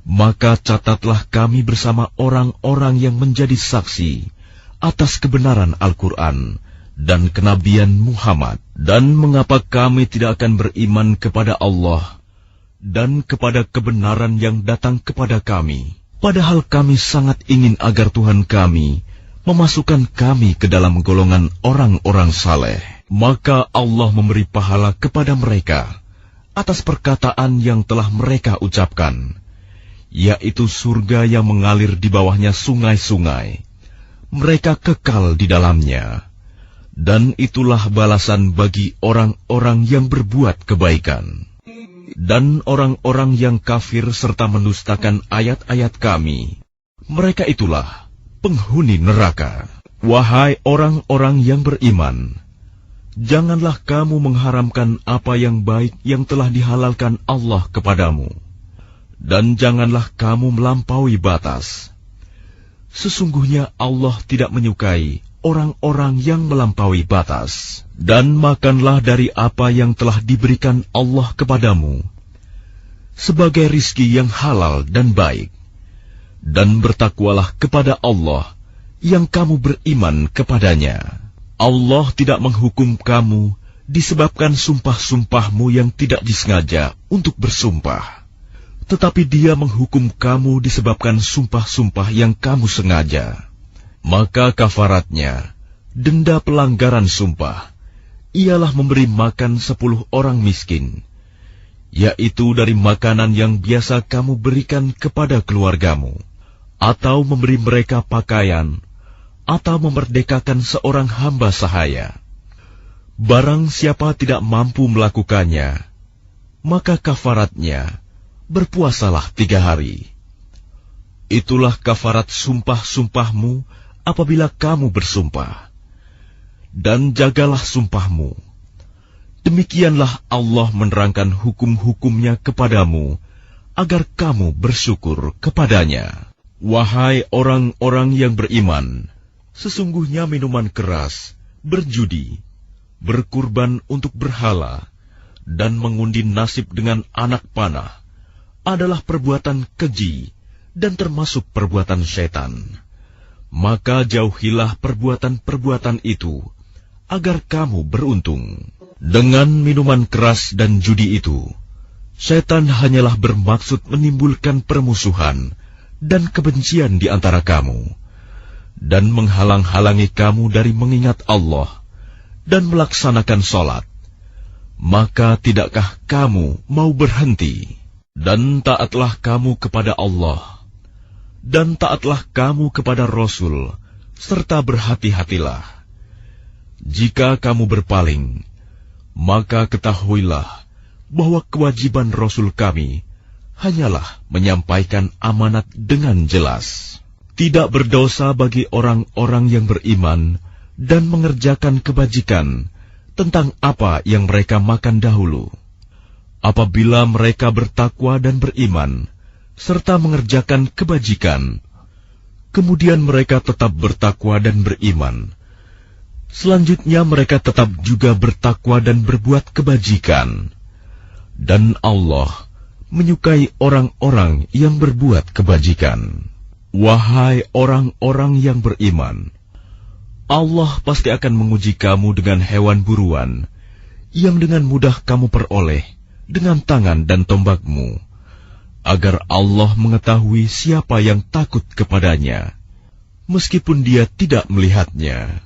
maka catatlah kami bersama orang-orang yang menjadi saksi atas kebenaran Al-Quran dan kenabian Muhammad. Dan mengapa kami tidak akan beriman kepada Allah dan kepada kebenaran yang datang kepada kami, padahal kami sangat ingin agar Tuhan kami memasukkan kami ke dalam golongan orang-orang saleh. Maka Allah memberi pahala kepada mereka atas perkataan yang telah mereka ucapkan, yaitu surga yang mengalir di bawahnya sungai-sungai. Mereka kekal di dalamnya, dan itulah balasan bagi orang-orang yang berbuat kebaikan. Dan orang-orang yang kafir serta mendustakan ayat-ayat kami, mereka itulah penghuni neraka. Wahai orang-orang yang beriman, janganlah kamu mengharamkan apa yang baik yang telah dihalalkan Allah kepadamu, dan janganlah kamu melampaui batas. Sesungguhnya Allah tidak menyukai orang-orang yang melampaui batas. Dan makanlah dari apa yang telah diberikan Allah kepadamu sebagai rizki yang halal dan baik. Dan bertakwalah kepada Allah yang kamu beriman kepadanya. Allah tidak menghukum kamu disebabkan sumpah-sumpahmu yang tidak disengaja untuk bersumpah, tetapi Dia menghukum kamu disebabkan sumpah-sumpah yang kamu sengaja. Maka kafaratnya, denda pelanggaran sumpah, ialah memberi makan 10 orang miskin, yaitu dari makanan yang biasa kamu berikan kepada keluargamu, atau memberi mereka pakaian, atau memerdekakan seorang hamba sahaya. Barang siapa tidak mampu melakukannya, maka kafaratnya berpuasalah 3 hari. Itulah kafarat sumpah-sumpahmu apabila kamu bersumpah. Dan jagalah sumpahmu. Demikianlah Allah menerangkan hukum-hukumnya kepadamu, agar kamu bersyukur kepadanya. Wahai orang-orang yang beriman, sesungguhnya minuman keras, berjudi, berkurban untuk berhala, dan mengundi nasib dengan anak panah adalah perbuatan keji dan termasuk perbuatan syaitan. Maka jauhilah perbuatan-perbuatan itu, agar kamu beruntung. Dengan minuman keras dan judi itu, syaitan hanyalah bermaksud menimbulkan permusuhan dan kebencian di antara kamu, dan menghalang-halangi kamu dari mengingat Allah dan melaksanakan sholat. Maka tidakkah kamu mau berhenti? Dan taatlah kamu kepada Allah, dan taatlah kamu kepada Rasul, serta berhati-hatilah. Jika kamu berpaling, maka ketahuilah bahwa kewajiban Rasul kami hanyalah menyampaikan amanat dengan jelas. Tidak berdosa bagi orang-orang yang beriman dan mengerjakan kebajikan tentang apa yang mereka makan dahulu. Apabila mereka bertakwa dan beriman, serta mengerjakan kebajikan, kemudian mereka tetap bertakwa dan beriman, selanjutnya mereka tetap juga bertakwa dan berbuat kebajikan, dan Allah menyukai orang-orang yang berbuat kebajikan. Wahai orang-orang yang beriman, Allah pasti akan menguji kamu dengan hewan buruan yang dengan mudah kamu peroleh dengan tangan dan tombakmu, agar Allah mengetahui siapa yang takut kepadanya, meskipun dia tidak melihatnya.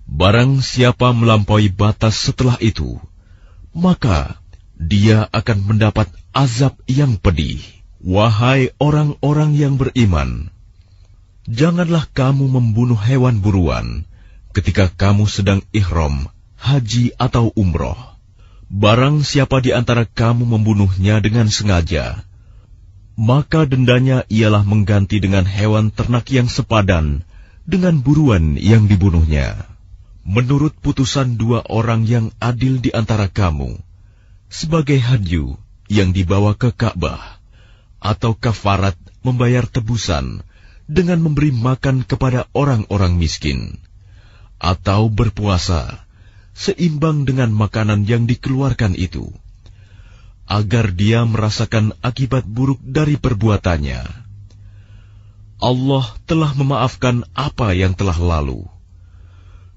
Barang siapa melampaui batas setelah itu, maka dia akan mendapat azab yang pedih. Wahai orang-orang yang beriman, janganlah kamu membunuh hewan buruan ketika kamu sedang ihram, haji atau umroh. Barang siapa di antara kamu membunuhnya dengan sengaja, maka dendanya ialah mengganti dengan hewan ternak yang sepadan dengan buruan yang dibunuhnya. Menurut putusan dua orang yang adil di antara kamu, sebagai hadyu yang dibawa ke Ka'bah, atau kafarat membayar tebusan dengan memberi makan kepada orang-orang miskin, atau berpuasa seimbang dengan makanan yang dikeluarkan itu, agar dia merasakan akibat buruk dari perbuatannya. Allah telah memaafkan apa yang telah lalu,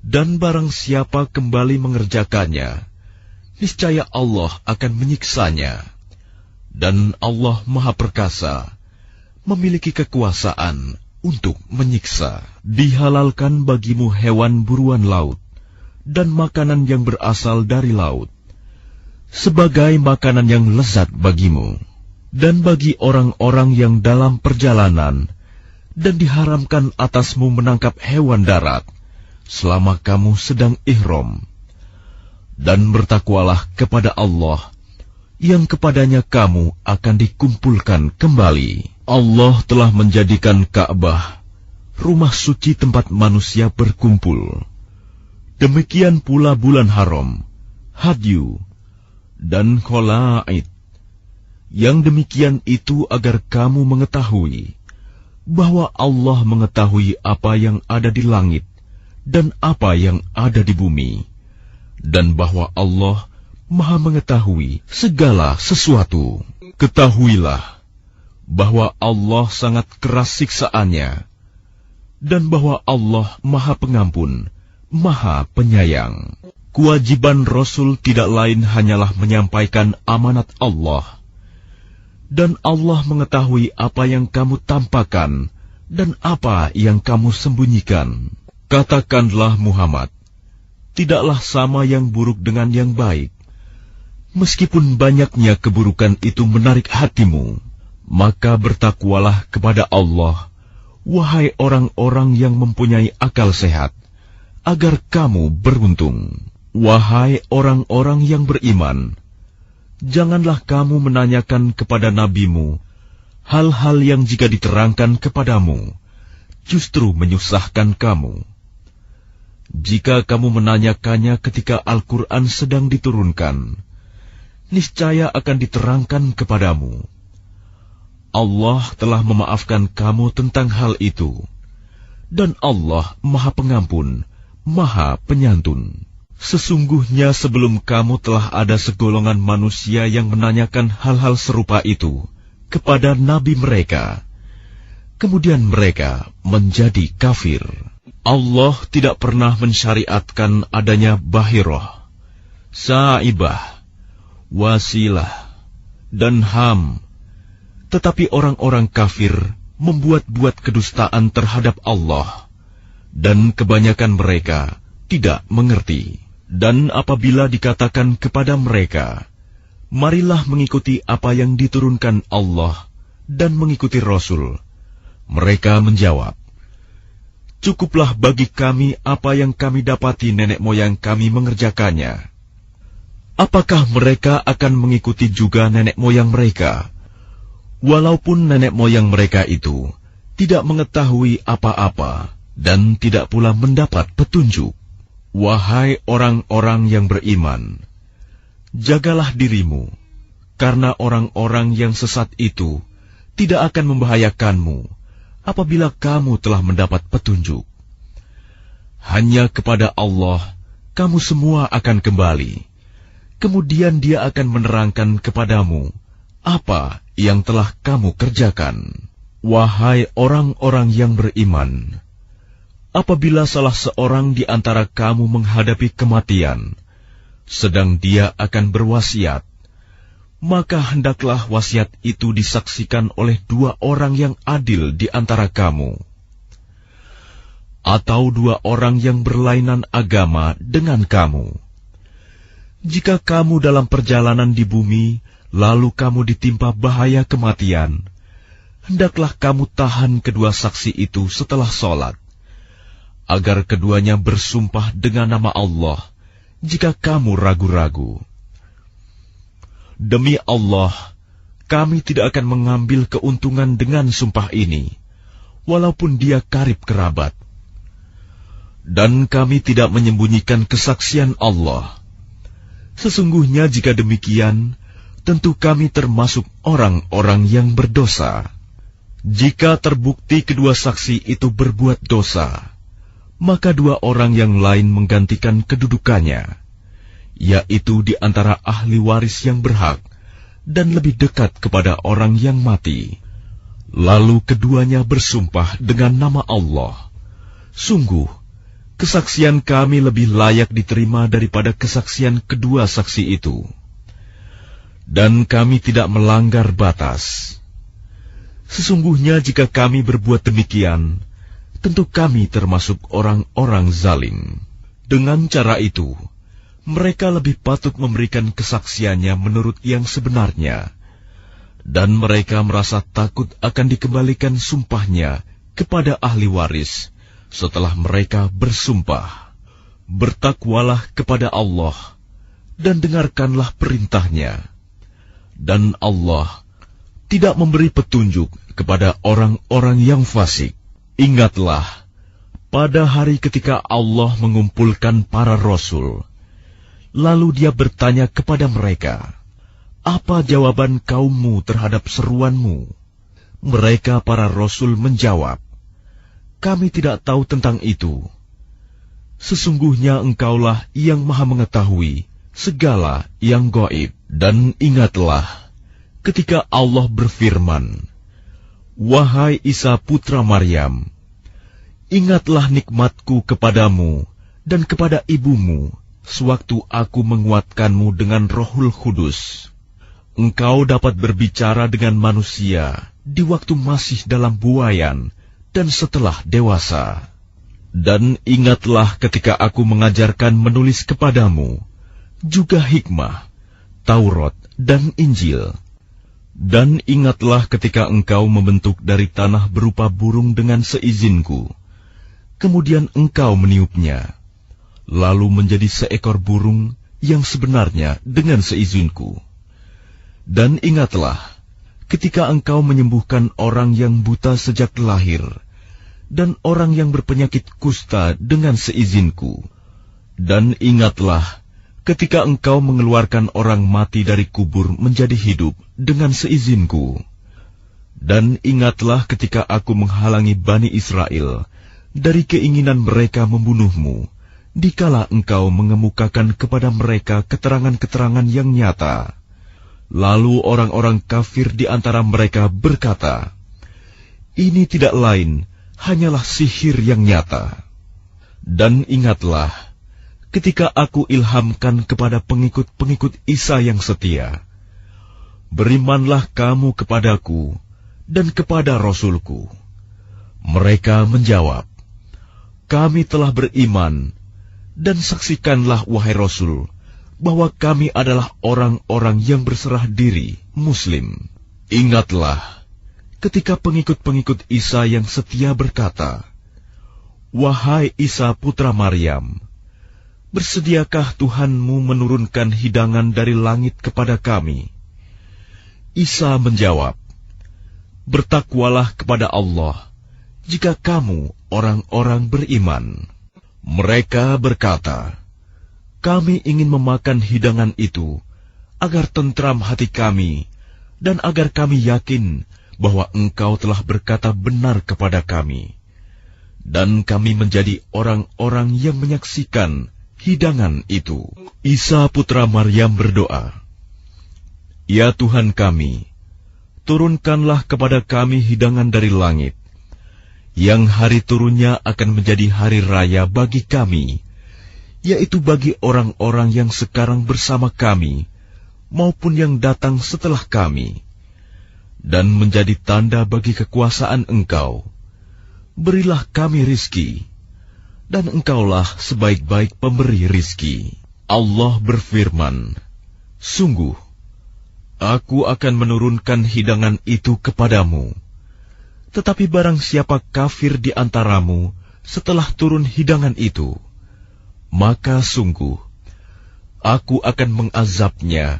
dan barang siapa kembali mengerjakannya, niscaya Allah akan menyiksanya, dan Allah Maha Perkasa, memiliki kekuasaan untuk menyiksa. Dihalalkan bagimu hewan buruan laut dan makanan yang berasal dari laut, sebagai makanan yang lezat bagimu, dan bagi orang-orang yang dalam perjalanan, dan diharamkan atasmu menangkap hewan darat, selama kamu sedang ihram. Dan bertakwalah kepada Allah, yang kepadanya kamu akan dikumpulkan kembali. Allah telah menjadikan Ka'bah rumah suci tempat manusia berkumpul. Demikian pula bulan haram, hadyu, dan kholaid. Yang demikian itu agar kamu mengetahui bahwa Allah mengetahui apa yang ada di langit dan apa yang ada di bumi, dan bahwa Allah Maha mengetahui segala sesuatu. Ketahuilah bahwa Allah sangat keras siksaannya, dan bahwa Allah Maha Pengampun, Maha Penyayang. Kewajiban Rasul tidak lain hanyalah menyampaikan amanat Allah, dan Allah mengetahui apa yang kamu tampakkan dan apa yang kamu sembunyikan. Katakanlah Muhammad, tidaklah sama yang buruk dengan yang baik. Meskipun banyaknya keburukan itu menarik hatimu, maka bertakwalah kepada Allah, wahai orang-orang yang mempunyai akal sehat, agar kamu beruntung. Wahai orang-orang yang beriman, janganlah kamu menanyakan kepada nabimu hal-hal yang jika diterangkan kepadamu, justru menyusahkan kamu. Jika kamu menanyakannya ketika Al-Quran sedang diturunkan, niscaya akan diterangkan kepadamu. Allah telah memaafkan kamu tentang hal itu, dan Allah Maha Pengampun, Maha Penyantun. Sesungguhnya sebelum kamu telah ada segolongan manusia yang menanyakan hal-hal serupa itu kepada nabi mereka. Kemudian mereka menjadi kafir. Allah tidak pernah mensyariatkan adanya bahirah, sa'ibah, wasilah, dan ham. Tetapi orang-orang kafir membuat-buat kedustaan terhadap Allah, dan kebanyakan mereka tidak mengerti. Dan apabila dikatakan kepada mereka, marilah mengikuti apa yang diturunkan Allah dan mengikuti Rasul, mereka menjawab, cukuplah bagi kami apa yang kami dapati nenek moyang kami mengerjakannya. Apakah mereka akan mengikuti juga nenek moyang mereka, walaupun nenek moyang mereka itu tidak mengetahui apa-apa dan tidak pula mendapat petunjuk? Wahai orang-orang yang beriman, jagalah dirimu, karena orang-orang yang sesat itu tidak akan membahayakanmu apabila kamu telah mendapat petunjuk. Hanya kepada Allah kamu semua akan kembali, kemudian Dia akan menerangkan kepadamu apa yang telah kamu kerjakan. Wahai orang-orang yang beriman, apabila salah seorang di antara kamu menghadapi kematian, sedang dia akan berwasiat, maka hendaklah wasiat itu disaksikan oleh dua orang yang adil di antara kamu, atau dua orang yang berlainan agama dengan kamu. Jika kamu dalam perjalanan di bumi, lalu kamu ditimpa bahaya kematian, hendaklah kamu tahan kedua saksi itu setelah sholat, agar keduanya bersumpah dengan nama Allah jika kamu ragu-ragu. Demi Allah, kami tidak akan mengambil keuntungan dengan sumpah ini, walaupun dia karib kerabat. Dan kami tidak menyembunyikan kesaksian Allah. Sesungguhnya jika demikian, tentu kami termasuk orang-orang yang berdosa. Jika terbukti kedua saksi itu berbuat dosa, maka dua orang yang lain menggantikan kedudukannya, yaitu di antara ahli waris yang berhak dan lebih dekat kepada orang yang mati. Lalu keduanya bersumpah dengan nama Allah, sungguh, kesaksian kami lebih layak diterima daripada kesaksian kedua saksi itu. Dan kami tidak melanggar batas. Sesungguhnya jika kami berbuat demikian, tentu kami termasuk orang-orang zalim. Dengan cara itu, mereka lebih patut memberikan kesaksiannya menurut yang sebenarnya, dan mereka merasa takut akan dikembalikan sumpahnya kepada ahli waris setelah mereka bersumpah. Bertakwalah kepada Allah dan dengarkanlah perintahnya, dan Allah tidak memberi petunjuk kepada orang-orang yang fasik. Ingatlah, pada hari ketika Allah mengumpulkan para rasul, lalu Dia bertanya kepada mereka, apa jawaban kaummu terhadap seruanmu? Mereka para rasul menjawab, kami tidak tahu tentang itu. Sesungguhnya Engkaulah yang Maha mengetahui segala yang gaib. Dan ingatlah ketika Allah berfirman, wahai Isa putra Maryam, ingatlah nikmatku kepadamu dan kepada ibumu, sewaktu aku menguatkanmu dengan Rohul Kudus. Engkau dapat berbicara dengan manusia di waktu masih dalam buayan dan setelah dewasa. Dan ingatlah ketika aku mengajarkan menulis kepadamu, juga hikmah, Taurat dan Injil. Dan ingatlah ketika engkau membentuk dari tanah berupa burung dengan seizinku, kemudian engkau meniupnya, lalu menjadi seekor burung yang sebenarnya dengan seizinku. Dan ingatlah ketika engkau menyembuhkan orang yang buta sejak lahir, dan orang yang berpenyakit kusta dengan seizinku. Dan ingatlah ketika engkau mengeluarkan orang mati dari kubur menjadi hidup dengan seizinku. Dan ingatlah ketika aku menghalangi Bani Israel dari keinginan mereka membunuhmu dikala engkau mengemukakan kepada mereka keterangan-keterangan yang nyata. Lalu orang-orang kafir di antara mereka berkata, "Ini tidak lain, hanyalah sihir yang nyata." Dan ingatlah, ketika aku ilhamkan kepada pengikut-pengikut Isa yang setia, "Berimanlah kamu kepadaku dan kepada Rasulku." Mereka menjawab, "Kami telah beriman, dan saksikanlah wahai Rasul, bahwa kami adalah orang-orang yang berserah diri, Muslim." Ingatlah, ketika pengikut-pengikut Isa yang setia berkata, "Wahai Isa putra Maryam, bersediakah Tuhanmu menurunkan hidangan dari langit kepada kami?" Isa menjawab, "Bertakwalah kepada Allah, jika kamu orang-orang beriman." Mereka berkata, "Kami ingin memakan hidangan itu, agar tentram hati kami, dan agar kami yakin bahwa Engkau telah berkata benar kepada kami, dan kami menjadi orang-orang yang menyaksikan hidangan itu." Isa putra Maryam berdoa, "Ya Tuhan kami, turunkanlah kepada kami hidangan dari langit, yang hari turunnya akan menjadi hari raya bagi kami, yaitu bagi orang-orang yang sekarang bersama kami, maupun yang datang setelah kami, dan menjadi tanda bagi kekuasaan Engkau. Berilah kami rizki, dan Engkaulah sebaik-baik pemberi rizki." Allah berfirman, "Sungguh, Aku akan menurunkan hidangan itu kepadamu. Tetapi barang siapa kafir di antaramu setelah turun hidangan itu, maka sungguh, Aku akan mengazabnya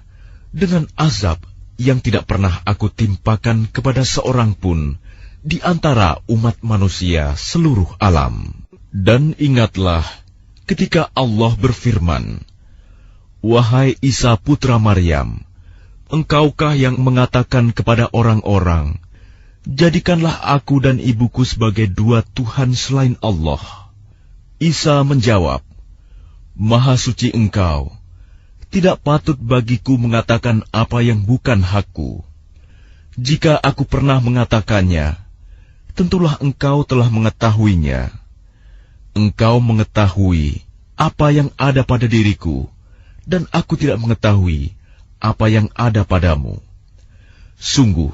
dengan azab yang tidak pernah Aku timpakan kepada seorang pun di antara umat manusia seluruh alam." Dan ingatlah ketika Allah berfirman, "Wahai Isa putra Maryam, engkaukah yang mengatakan kepada orang-orang, 'Jadikanlah aku dan ibuku sebagai dua Tuhan selain Allah'?" Isa menjawab, "Maha suci Engkau, tidak patut bagiku mengatakan apa yang bukan hakku. Jika aku pernah mengatakannya, tentulah Engkau telah mengetahuinya. Engkau mengetahui apa yang ada pada diriku, dan aku tidak mengetahui apa yang ada padamu. Sungguh,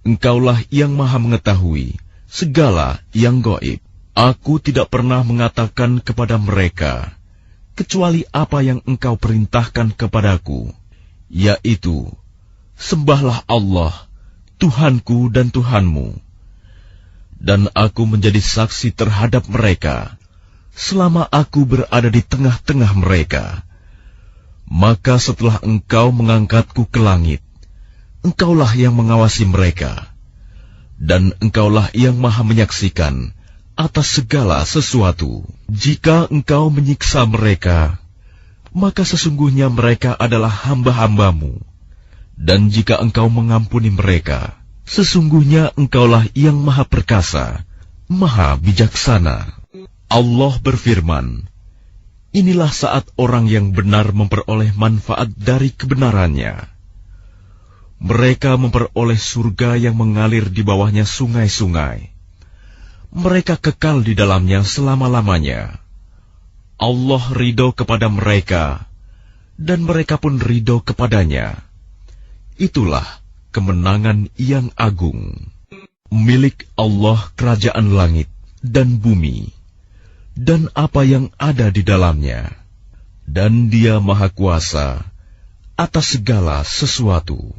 Engkaulah yang maha mengetahui segala yang gaib. Aku tidak pernah mengatakan kepada mereka, kecuali apa yang Engkau perintahkan kepadaku, yaitu, sembahlah Allah, Tuhanku dan Tuhanmu. Dan aku menjadi saksi terhadap mereka, selama aku berada di tengah-tengah mereka. Maka setelah Engkau mengangkatku ke langit, Engkaulah yang mengawasi mereka, dan Engkaulah yang maha menyaksikan atas segala sesuatu. Jika Engkau menyiksa mereka, maka sesungguhnya mereka adalah hamba-hambamu. Dan jika Engkau mengampuni mereka, sesungguhnya Engkaulah yang maha perkasa, maha bijaksana." Allah berfirman, "Inilah saat orang yang benar memperoleh manfaat dari kebenarannya. Mereka memperoleh surga yang mengalir di bawahnya sungai-sungai. Mereka kekal di dalamnya selama-lamanya. Allah ridho kepada mereka, dan mereka pun ridho kepadanya. Itulah kemenangan yang agung. Milik Allah kerajaan langit dan bumi, dan apa yang ada di dalamnya, dan Dia maha kuasa atas segala sesuatu."